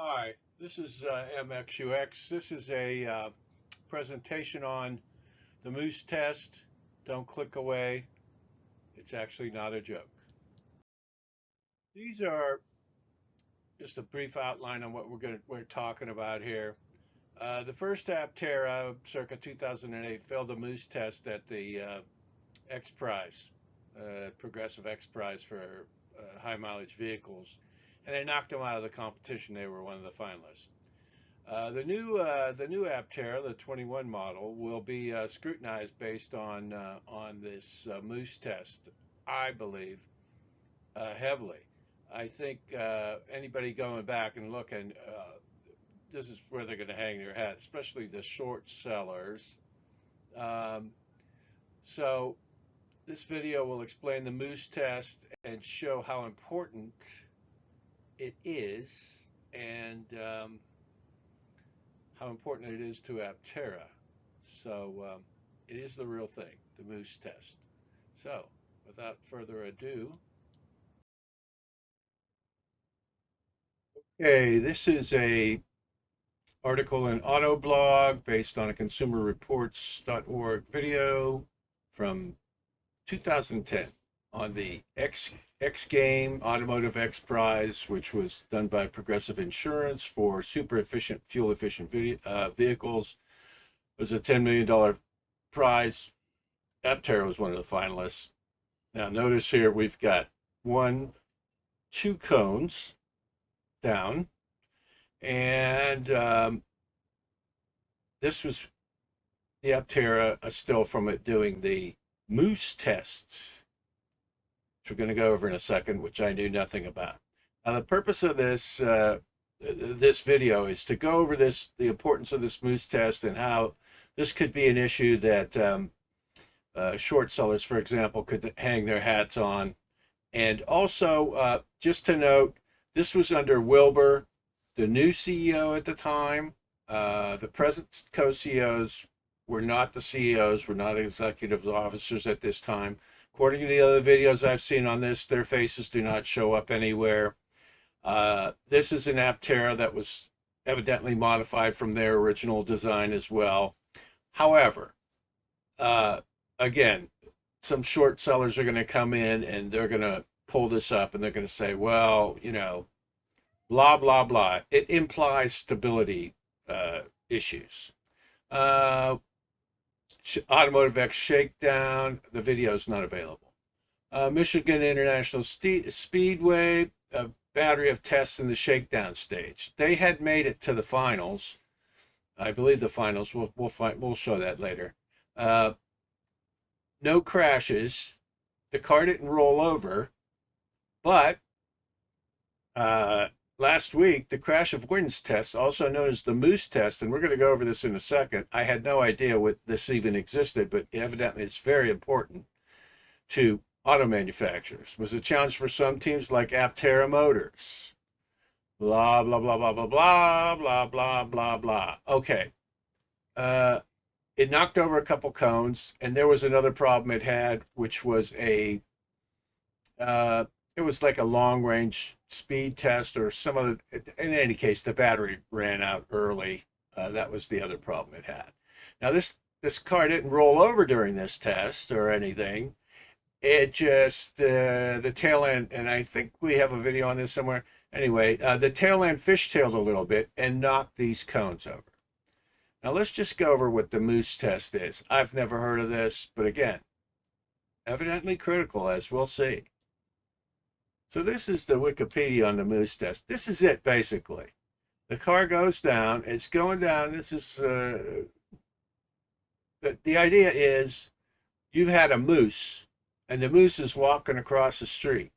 Hi, this is MXUX. This is a presentation on the moose test. Don't click away. It's actually not a joke. These are just a brief outline on what we're talking about here. The first Aptera, circa 2008, failed the moose test at the XPrize, Progessive XPrize for high mileage vehicles, and they knocked them out of the competition. They were one of the finalists. The new Aptera, the 21 model, will be scrutinized based on this moose test, I believe, heavily. I think anybody going back and looking, this is where they're going to hang their hat, especially the short sellers. Um, so this video will explain the moose test and show how important it is and how important it is to Aptera. So it is the real thing, the moose test. So without further ado, okay, this is a article in Autoblog based on a consumerreports.org video from 2010 on the X Game Automotive X Prize, which was done by Progressive Insurance for super efficient, fuel efficient vehicles. It was a $10 million prize. Aptera was one of the finalists. Now notice here we've got two cones down, and this was the Aptera still from it doing the moose tests, which we're going to go over in a second, which I knew nothing about. Now the purpose of this video is to go over the importance of this moose test and how this could be an issue that short sellers, for example, could hang their hats on. And also, just to note, this was under Wilbur, the new CEO at the time. The present co-CEOs were not the CEOs, were not executive officers at this time. According to the other videos I've seen on this, their faces do not show up anywhere. This is an Aptera that was evidently modified from their original design as well. However, again, some short sellers are going to come in and they're going to pull this up and they're going to say, well, blah, blah, blah. It implies stability issues. Automotive X Shakedown, the video is not available. Michigan International Speedway, a battery of tests in the shakedown stage. They had made it to the finals. I believe the finals. We'll show that later. No crashes. The car didn't roll over, but last week, the crash avoidance test, also known as the moose test, and we're going to go over this in a second. I had no idea what this even existed, but evidently it's very important to auto manufacturers. It was a challenge for some teams like Aptera Motors. Blah, blah, blah, blah, blah, blah, blah, blah, blah, blah. Okay. It knocked over a couple cones, and there was another problem it had, which was it was like a long range speed test or some other. In any case, the battery ran out early. That was the other problem it had. Now this car didn't roll over during this test or anything. It just the tail end, and I think we have a video on this somewhere. Anyway, the tail end fishtailed a little bit and knocked these cones over. Now let's just go over what the moose test is. I've never heard of this, but again, evidently critical, as we'll see. So this is the Wikipedia on the moose test. This is it, basically. The car goes down. It's going down. This is the idea is you've had a moose, and the moose is walking across the street,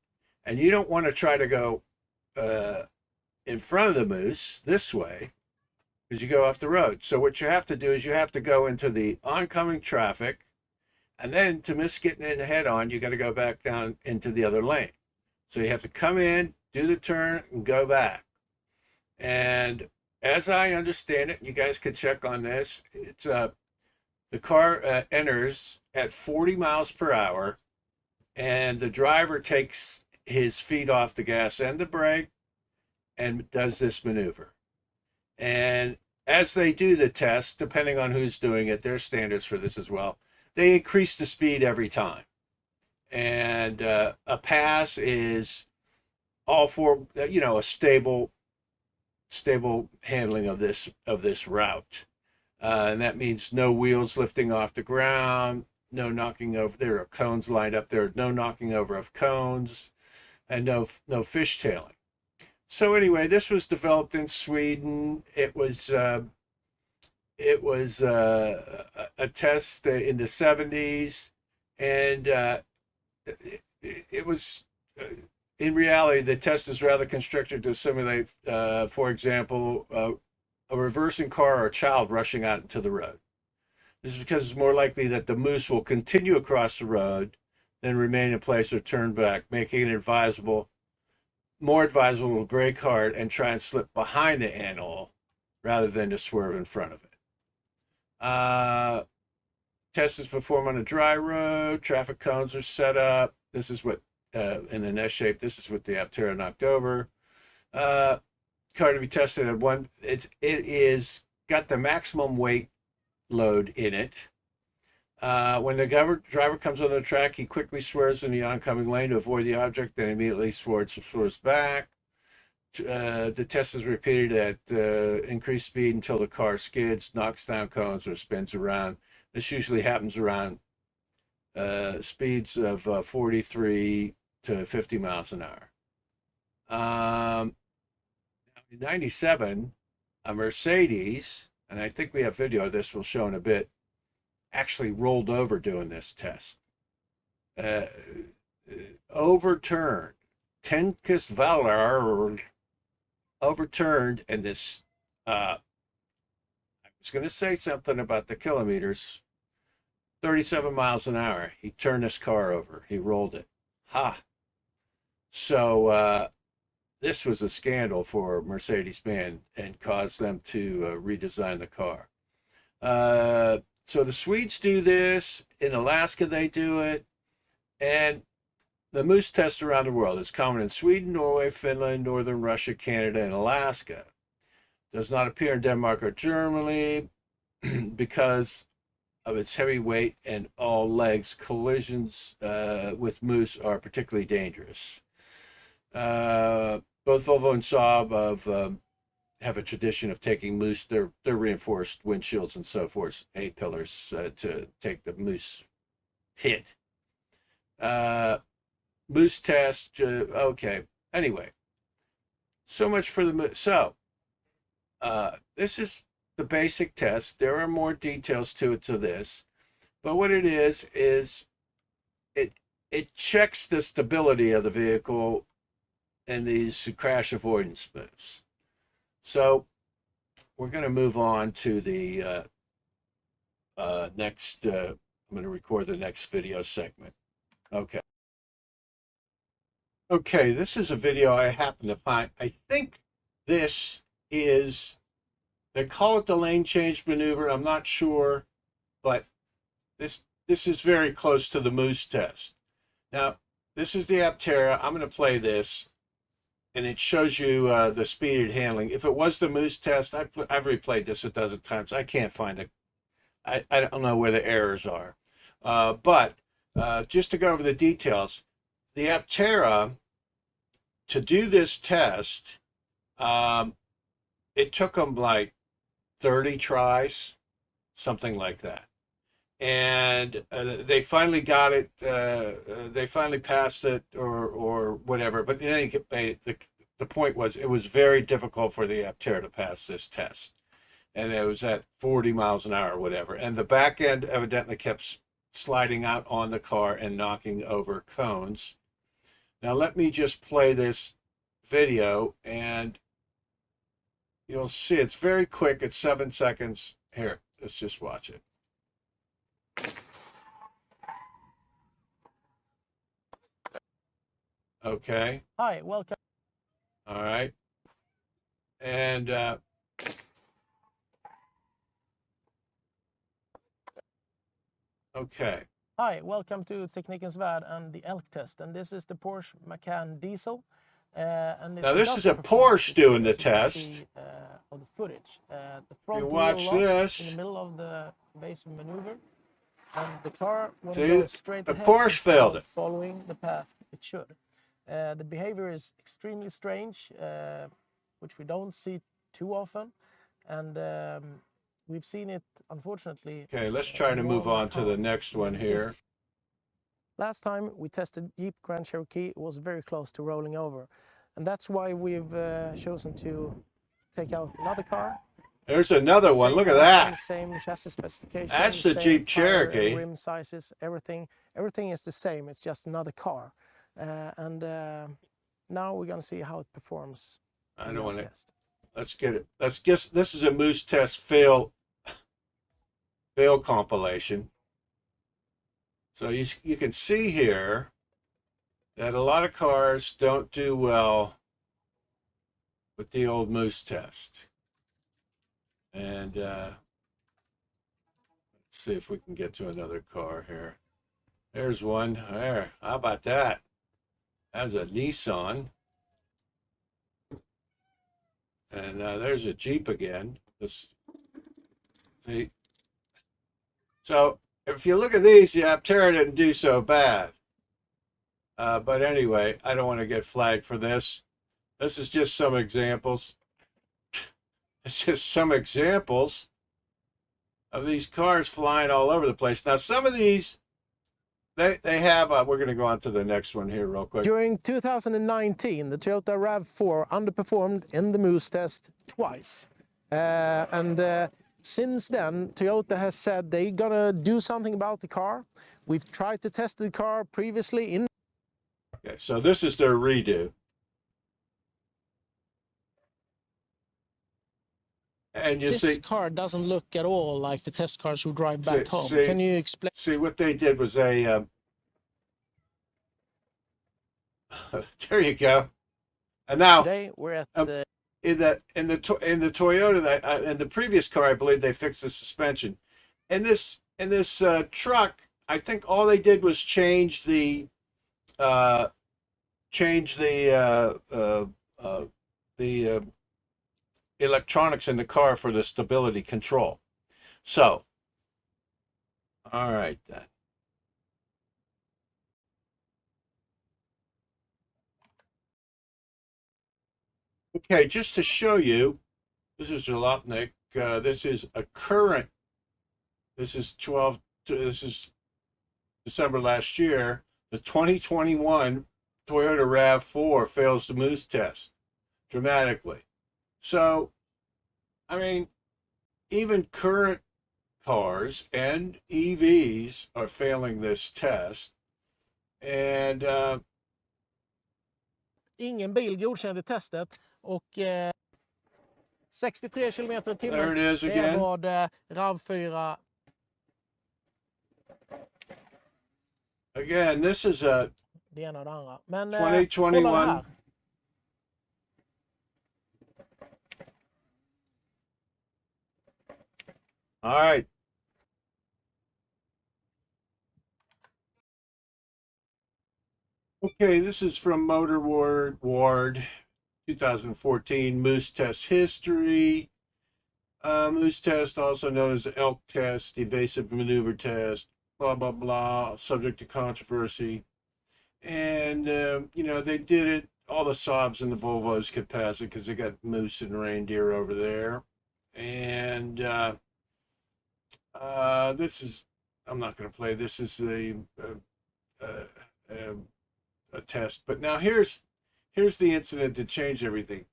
and you don't want to try to go in front of the moose this way because you go off the road. So what you have to do is you have to go into the oncoming traffic, and then to miss getting in head on, you got to go back down into the other lane. So you have to come in, do the turn, and go back. And as I understand it, you guys could check on this, it's the car enters at 40 miles per hour, and the driver takes his feet off the gas and the brake, and does this maneuver. And as they do the test, depending on who's doing it, there are standards for this as well. They increase the speed every time. And a pass is all for, a stable handling of this route. And that means no wheels lifting off the ground, no knocking over. There are cones lined up there, no knocking over of cones, and no fishtailing. So anyway, this was developed in Sweden. It was a test in the 70s, and it was in reality the test is rather constructed to simulate, for example, a reversing car or a child rushing out into the road. This is because it's more likely that the moose will continue across the road than remain in place or turn back, making it more advisable to brake hard and try and slip behind the animal rather than to swerve in front of it. Test is performed on a dry road. Traffic cones are set up. This is what, in an S shape, this is what the Aptera knocked over. Car to be tested at it is got the maximum weight load in it. When the driver comes on the track, he quickly swerves in the oncoming lane to avoid the object, then immediately swerves back. The test is repeated at increased speed until the car skids, knocks down cones, or spins around. This usually happens around speeds of 43 to 50 miles an hour. In 97, a Mercedes, and I think we have video of this, we'll show in a bit, actually rolled over doing this test. Overturned. Tenkes Valor overturned, and this, I was going to say something about the kilometers, 37 miles an hour. He turned this car over. He rolled it. Ha. So this was a scandal for Mercedes-Benz and caused them to redesign the car. So the Swedes do this. In Alaska, they do it. And the moose test around the world is common in Sweden, Norway, Finland, northern Russia, Canada, and Alaska. Does not appear in Denmark or Germany because of its heavy weight and all legs. Collisions with moose are particularly dangerous. Both Volvo and Saab have a tradition of taking moose. They're reinforced windshields and so forth, A-pillars, to take the moose hit. Moose test. Okay. Anyway, so much for the moose. So this is the basic test. There are more details to this, but what it is it checks the stability of the vehicle in these crash avoidance moves. So we're going to move on to the next. I'm going to record the next video segment. Okay. Okay, this is a video I happen to find. I think this is, they call it the lane change maneuver. I'm not sure, but this is very close to the moose test. Now, this is the Aptera. I'm going to play this, and it shows you the speed handling. If it was the moose test, I've replayed this a dozen times. I can't find it. I don't know where the errors are. But just to go over the details, the Aptera, to do this test, it took them like 30 tries, something like that. And they finally got it. They finally passed it, or whatever. But in any case, the point was, it was very difficult for the Aptera to pass this test, and it was at 40 miles an hour, or whatever. And the back end evidently kept sliding out on the car and knocking over cones. Now let me just play this video, and you'll see it's very quick. It's 7 seconds. Here, let's just watch it. Okay. Hi, welcome. All right. And okay. Hi, welcome to Teknikens Värld and the elk test. And this is the Porsche Macan diesel. And now this is a Porsche doing the test. Of the footage. The You front watch wheel this. in the middle of the evasive maneuver, and the car, when See, it goes straight the ahead, Porsche failed it. following the path it should. The behavior is extremely strange, which we don't see too often, and we've seen it, unfortunately. Okay, let's try to move on to the next one here. Last time we tested Jeep Grand Cherokee, it was very close to rolling over, and that's why we've chosen to take out another car. There's another one. Look at that. Same chassis specification. That's the Jeep Cherokee. Rim sizes, everything is the same. It's just another car, and now we're gonna see how it performs. I don't want to. Let's get it. Let's guess. This is a Moose Test fail compilation. So you can see here that a lot of cars don't do well with the old Moose Test. And let's see if we can get to another car here. There's one there. How about that? That's a Nissan. And there's a Jeep again. Let's see. So if you look at these, the Aptera didn't do so bad. But anyway, I don't want to get flagged for this. This is just some examples. It's just some examples of these cars flying all over the place. Now, some of these, they have, we're going to go on to the next one here real quick. During 2019, the Toyota RAV4 underperformed in the Moose Test twice. Since then, Toyota has said they're gonna do something about the car. We've tried to test the car previously in... Okay, so this is their redo. And you see... This car doesn't look at all like the test cars we drive back home. Can you explain? See, what they did was they... there you go. And now... Today, we're at the... In the Toyota, in the previous car, I believe they fixed the suspension. In this truck, I think all they did was change the electronics in the car for the stability control. So, all right then. Okay, just to show you, this is Jalopnik. This is a current. This is December last year. The 2021 Toyota RAV4 fails the Moose Test dramatically. So, I mean, even current cars and EVs are failing this test. And ingen bil godkände testet. Och 63 kilometer i timmen. There it is again. Det vad RAV4. Again, this is a det ena och det andra. Men 2021. All right. Okay, this is from Motor Ward 2014 Moose Test history. Moose Test, also known as the Elk Test, evasive maneuver test, blah, blah, blah, subject to controversy. And, you know, they did it. All the Saabs and the Volvos could pass it because they got moose and reindeer over there. And this is, I'm not going to play. This is a test. But now here's the incident that changed everything.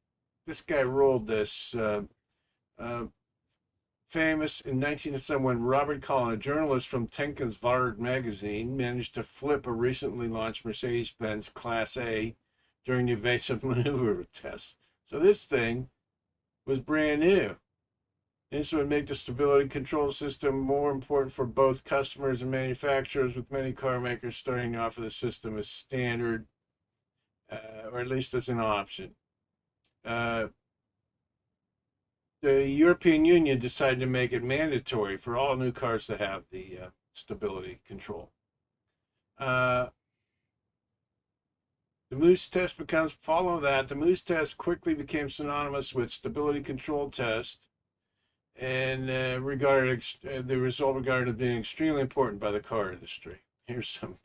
This guy rolled this. Famous in 1907 when Robert Collin, a journalist from Tenken's Vard magazine, managed to flip a recently launched Mercedes-Benz Class A during the evasive maneuver test. So this thing was brand new. This would make the stability control system more important for both customers and manufacturers, with many car makers starting to offer the system as standard, or at least as an option. The European Union decided to make it mandatory for all new cars to have the stability control. The Moose test the Moose test quickly became synonymous with stability control test, and the result regarded as being extremely important by the car industry. Here's some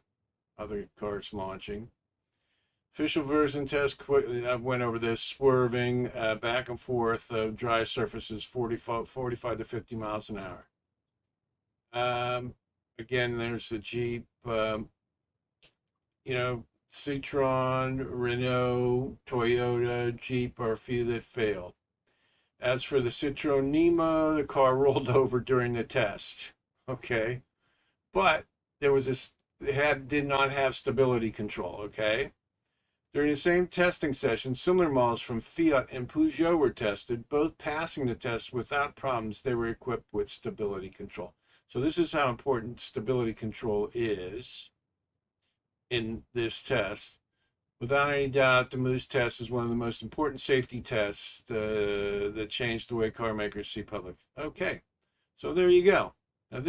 other cars launching. Official version test, I went over this, swerving back and forth, dry surfaces, 45 to 50 miles an hour. Again, there's the Jeep, Citroen, Renault, Toyota, Jeep are a few that failed. As for the Citroen Nemo, the car rolled over during the test. Okay, but did not have stability control. Okay, during the same testing session, similar models from Fiat and Peugeot were tested, both passing the test without problems. They were equipped with stability control. So this is how important stability control is in this test. Without any doubt, the Moose test is one of the most important safety tests that changed the way car makers see public. Okay, so there you go. Now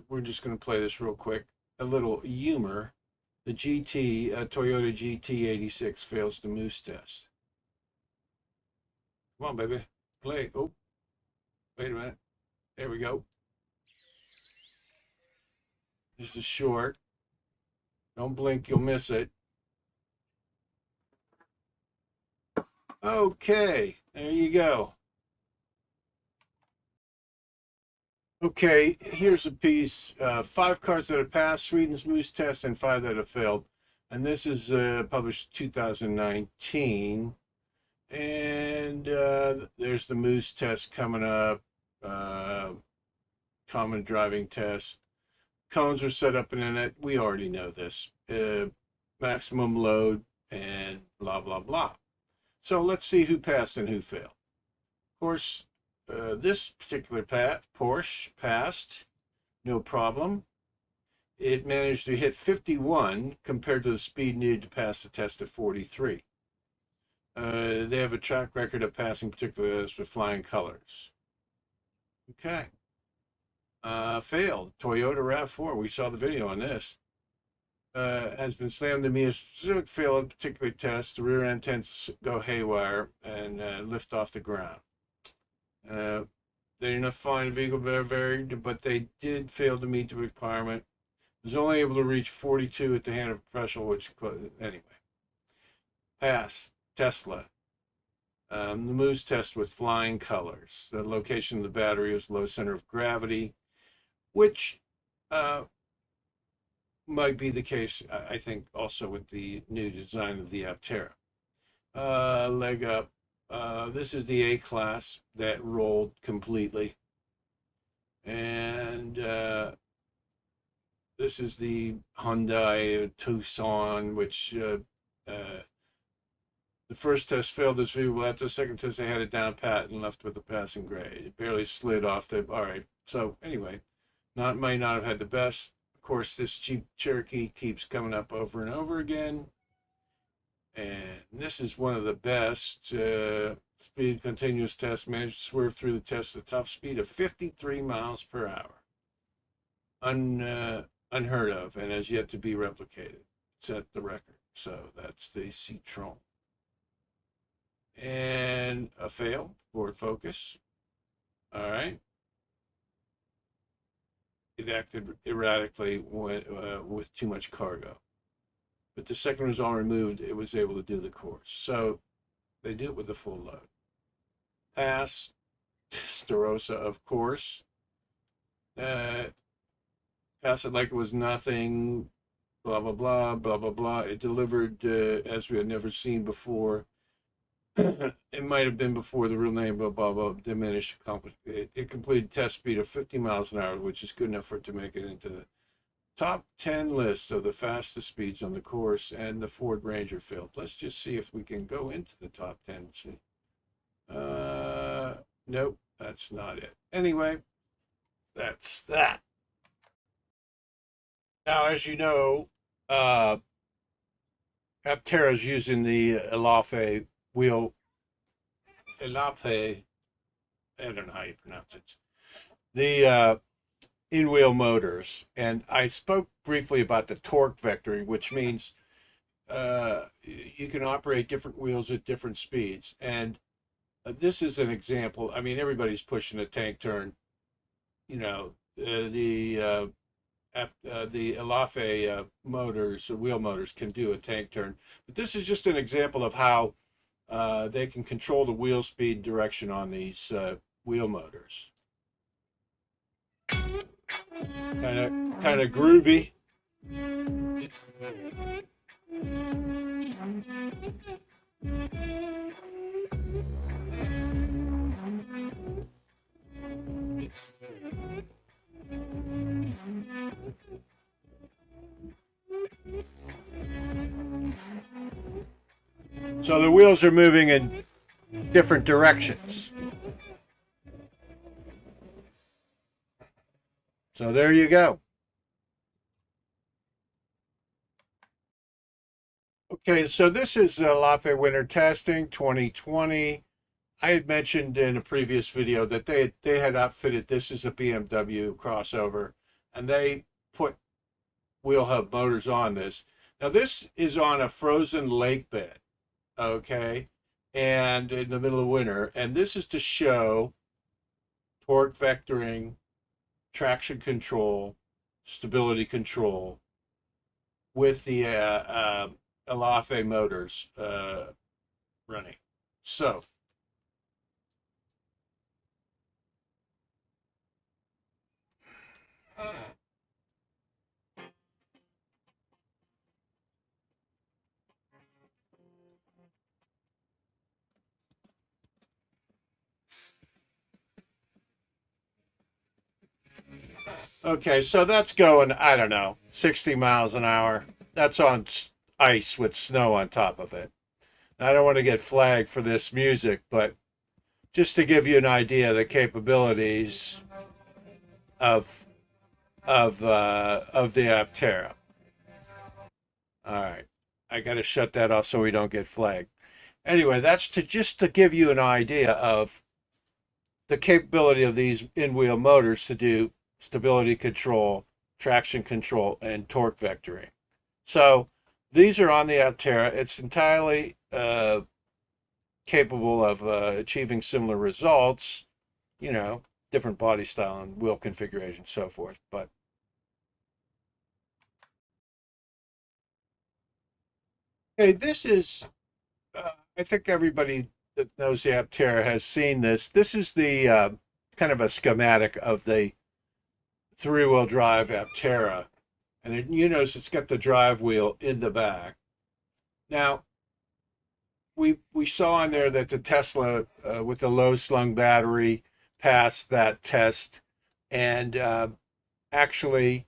we're just going to play this real quick. A little humor. The Toyota GT86 fails the Moose test. Come on, baby, play. Oh, wait a minute. There we go. This is short. Don't blink, you'll miss it. Okay, there you go. Okay, here's a piece. 5 cars that have passed Sweden's Moose test and 5 that have failed. And this is published 2019. And there's the Moose test coming up. Common driving test. Cones are set up in it. We already know this. Maximum load and blah, blah, blah. So let's see who passed and who failed. Of course, this particular Porsche passed, no problem. It managed to hit 51 compared to the speed needed to pass the test at 43. They have a track record of passing particularly with flying colors. Okay. Failed. Toyota RAV4, we saw the video on this. Has been slammed to me as specific fail in particular test. The rear end tends to go haywire and lift off the ground. They did not find the vehicle varied, but they did fail to meet the requirement. It was only able to reach 42 at the hand of pressure, which, anyway. Pass. Tesla. The Moose test with flying colors. The location of the battery was low center of gravity, which might be the case, I think, also with the new design of the Aptera. Leg up. This is the A-Class that rolled completely. And this is the Hyundai Tucson, which the first test failed this vehicle. After the second test, they had it down pat and left with a passing grade. It barely slid off the. All right. So anyway, might not have had the best. Of course, this Jeep Cherokee keeps coming up over and over again. And this is one of the best. Speed continuous test, managed to swerve through the test at the top speed of 53 miles per hour. Unheard of and has yet to be replicated. Set the record. So that's the Citroen. And a fail, Ford Focus. All right. It acted erratically with too much cargo. But the second was all removed, it was able to do the course. So they do it with the full load. Pass, Starossa, of course. Pass it like it was nothing, blah, blah, blah, blah, blah, blah. It delivered as we had never seen before. It might have been before the real name, blah, blah, blah, diminished. It completed test speed of 50 miles an hour, which is good enough for it to make it into the top 10 list of the fastest speeds on the course, and the Ford Ranger failed. Let's just see if we can go into the top 10. See. Nope, that's not it. Anyway, that's that. Now, as you know, Aptera is using the Elafe wheel. Elafe, I don't know how you pronounce it. The in-wheel motors, and I spoke briefly about the torque vectoring, which means you can operate different wheels at different speeds. And this is an example. I mean, everybody's pushing a tank turn. You know, the Elafe motors, wheel motors, can do a tank turn. But this is just an example of how they can control the wheel speed and direction on these wheel motors. Kind of groovy. So the wheels are moving in different directions. So there you go. Okay, so this is Elafe Winter Testing 2020. I had mentioned in a previous video that they had outfitted this as a BMW crossover, and they put wheel hub motors on this. Now this is on a frozen lake bed, okay, and in the middle of winter, and this is to show torque vectoring, traction control, stability control with the Elafe motors running. So okay, so that's going, I don't know, 60 miles an hour. That's on ice with snow on top of it. I don't want to get flagged for this music, but just to give you an idea of the capabilities of the Aptera. All right, I got to shut that off so we don't get flagged. Anyway, that's just to give you an idea of the capability of these in-wheel motors to do stability control, traction control, and torque vectoring. So these are on the Aptera. It's entirely capable of achieving similar results, you know, different body style and wheel configuration, so forth. But okay, this is, I think everybody that knows the Aptera has seen this. This is the kind of a schematic of the three-wheel drive Aptera. And you notice it's got the drive wheel in the back. Now, we saw in there that the Tesla with the low slung battery passed that test. And actually,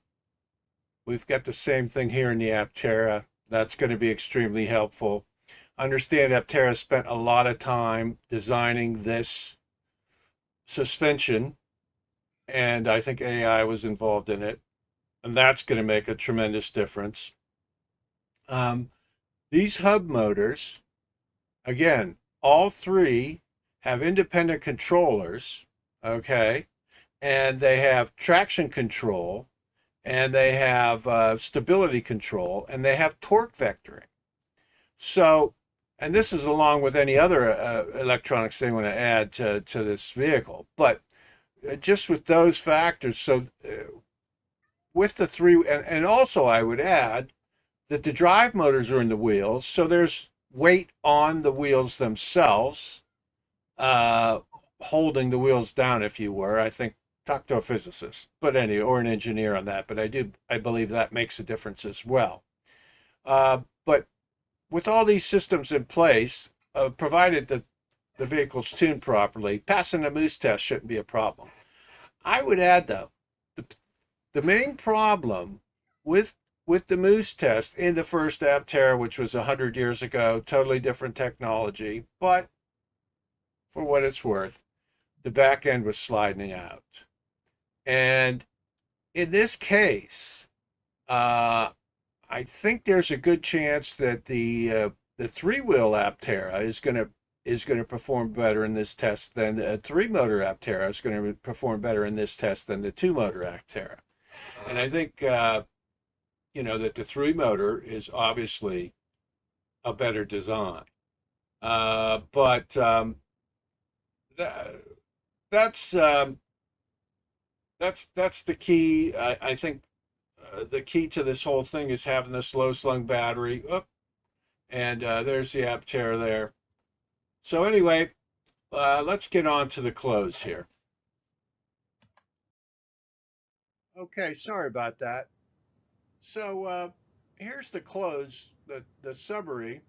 we've got the same thing here in the Aptera. That's going to be extremely helpful. Understand Aptera spent a lot of time designing this suspension, and I think AI was involved in it, and that's going to make a tremendous difference. These hub motors, again, all three have independent controllers, okay, and they have traction control, and they have stability control, and they have torque vectoring. So, and this is along with any other electronics they want to add to this vehicle. But just with those factors, so with the three, and also I would add that the drive motors are in the wheels, so there's weight on the wheels themselves, holding the wheels down, if you were. I think talk to a physicist, but anyway, or an engineer on that. But I believe that makes a difference as well. But with all these systems in place, provided that the vehicle's tuned properly, passing the MXUX test shouldn't be a problem. I would add, though, the main problem with the MXUX test in the first Aptera, which was 100 years ago, totally different technology, but for what it's worth, the back end was sliding out. And in this case, I think there's a good chance that the three-wheel Aptera is going to perform better in this test than a three-motor Aptera is going to perform better in this test than the two-motor Aptera. And I think that the 3 motor is obviously a better design. But that, that's that's the key. I think the key to this whole thing is having this low slung battery. Oh, and there's the Aptera there. So anyway, let's get on to the close here. Okay, sorry about that. So here's the close, the summary.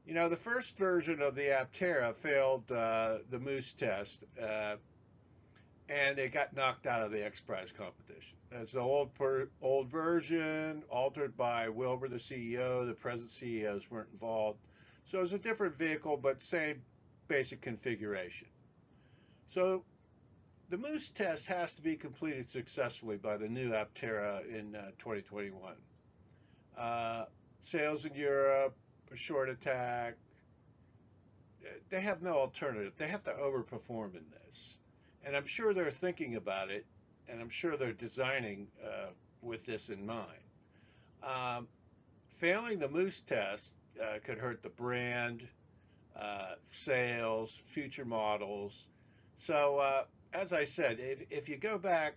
The first version of the Aptera failed the MXUX test, and it got knocked out of the XPrize competition. It's the old version, altered by Wilbur, the CEO. The present CEOs weren't involved, so it was a different vehicle, but same basic configuration. So the MXUX test has to be completed successfully by the new Aptera in 2021. Sales in Europe, a short attack. They have no alternative. They have to overperform in this. And I'm sure they're thinking about it, and I'm sure they're designing with this in mind. Failing the MXUX test could hurt the brand, sales, future models. So, as I said, if you go back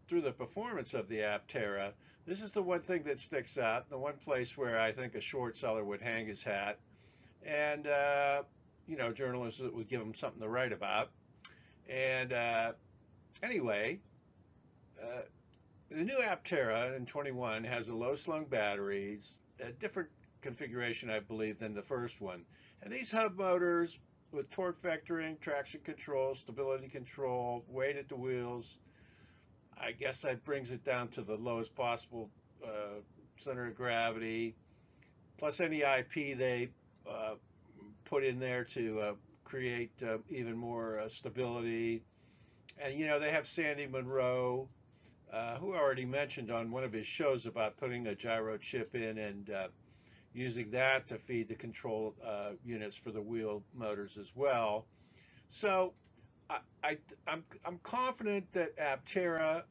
through the performance of the Aptera, this is the one thing that sticks out, the one place where I think a short seller would hang his hat, and journalists would give him something to write about. And anyway, the new Aptera in 21 has a low slung batteries, a different configuration, I believe, than the first one. And these hub motors with torque vectoring, traction control, stability control, weight at the wheels, I guess that brings it down to the lowest possible center of gravity, plus any IP they put in there to create even more stability. And they have Sandy Monroe, who I already mentioned on one of his shows about putting a gyro chip in and using that to feed the control units for the wheel motors as well. So I'm confident that Aptera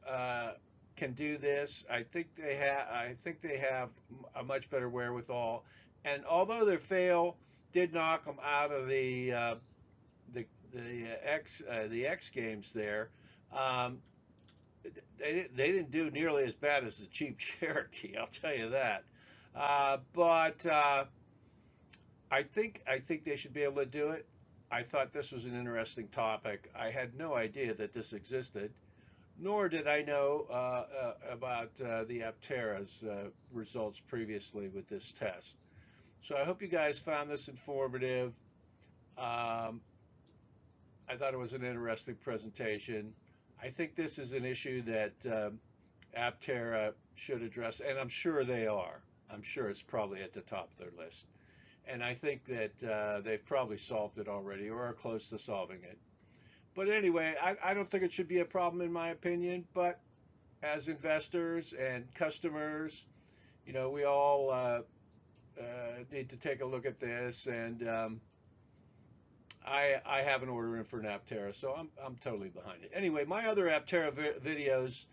can do this. I think they have a much better wherewithal. And although their fail did knock them out of the X Games there, um, they didn't do nearly as bad as the Jeep Cherokee. I'll tell you that. But I think they should be able to do it. I thought this was an interesting topic. I had no idea that this existed, nor did I know about the Aptera's results previously with this test. So I hope you guys found this informative. Um, I thought it was an interesting presentation. I think this is an issue that Aptera should address, and I'm sure they are. I'm sure it's probably at the top of their list. And I think that they've probably solved it already or are close to solving it. But anyway, I don't think it should be a problem in my opinion. But as investors and customers, we all need to take a look at this. And I have an order in for an Aptera, so I'm totally behind it. Anyway, my other Aptera videos,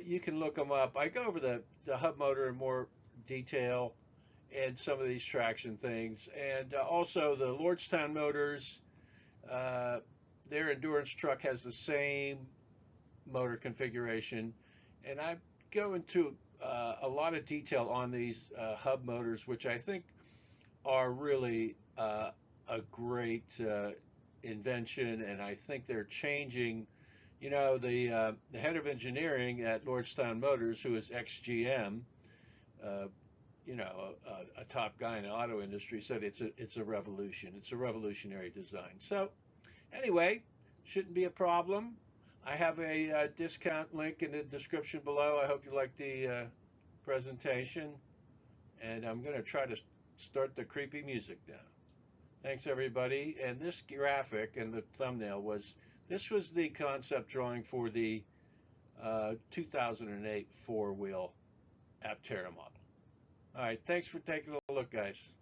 you can look them up. I go over the hub motor in more detail and some of these traction things, and also the Lordstown motors. Their endurance truck has the same motor configuration, and I go into a lot of detail on these hub motors, which I think are really a great invention, and I think they're changing. The head of engineering at Lordstown Motors, who is ex-GM, uh, a top guy in the auto industry, said it's a revolution. It's a revolutionary design. So anyway, shouldn't be a problem. I have a discount link in the description below. I hope you like the presentation, and I'm going to try to start the creepy music now. Thanks everybody. And this graphic and the thumbnail this was the concept drawing for the 2008 four-wheel Aptera model. All right, thanks for taking a look, guys.